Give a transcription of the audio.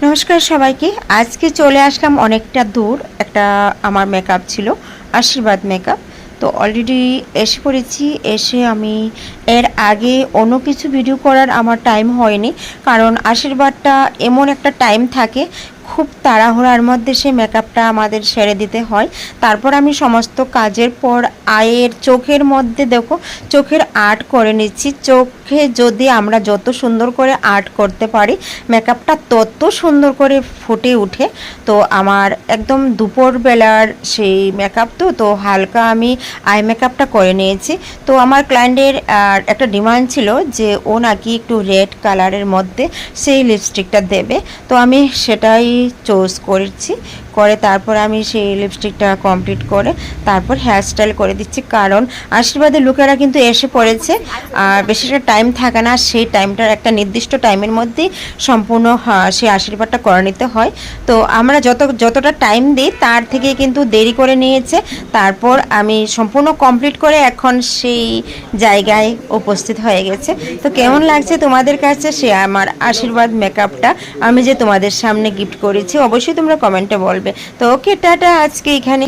নমস্কার সবাইকে। আজকে চলে আসলাম অনেকটা দূর, একটা আমার মেকআপ ছিল, আশীর্বাদ মেকআপ। তো অলরেডি এসে পড়েছি। এসে আমি এর আগে অন্য কিছু ভিডিও করার আমার টাইম হয়নি, কারণ আশীর্বাদটা এমন একটা টাইম থাকে, খুব তাড়াহুড়ার মধ্যে সে মেকআপটা আমাদের সেরে দিতে হয়। তারপর আমি সমস্ত কাজের পর আয়ের চোখের মধ্যে দেখো চোখের আর্ট করে নিচ্ছি। চোখে যদি আমরা যত সুন্দর করে আর্ট করতে পারি, মেকআপটা তত সুন্দর করে ফুটে ওঠে। তো আমার একদম দুপুরবেলার সেই মেকআপ, তো হালকা আমি আই মেকআপটা করে নিয়েছি। তো আমার ক্লায়েন্টের একটা ডিমান্ড ছিল যে ও নাকি একটু রেড কালারের মধ্যে সেই লিপস্টিকটা দেবে। তো আমি সেটাই চুজ করেছি। করে তারপর আমি সেই লিপস্টিকটা কমপ্লিট করে তারপর হেয়ারস্টাইল করে দিচ্ছি, কারণ আশীর্বাদের লোকেরা কিন্তু এসে পড়েছে। আর বেশিটা টাইম থাকে না, সেই টাইমটার একটা নির্দিষ্ট টাইমের মধ্যেই সম্পূর্ণ সেই আশীর্বাদটা করে নিতে হয়। তো আমরা যতটা টাইম দিই তার থেকে কিন্তু দেরি করে নিয়েছে। তারপর আমি সম্পূর্ণ কমপ্লিট করে এখন সেই জায়গায় উপস্থিত হয়ে গেছে। তো কেমন লাগছে তোমাদের কাছে সে আমার আশীর্বাদ মেকআপটা আমি যে তোমাদের সামনে গিফট করেছি, অবশ্যই তোমরা কমেন্টে বলবে। তো ওকে, টাটা, আজকে এখানে।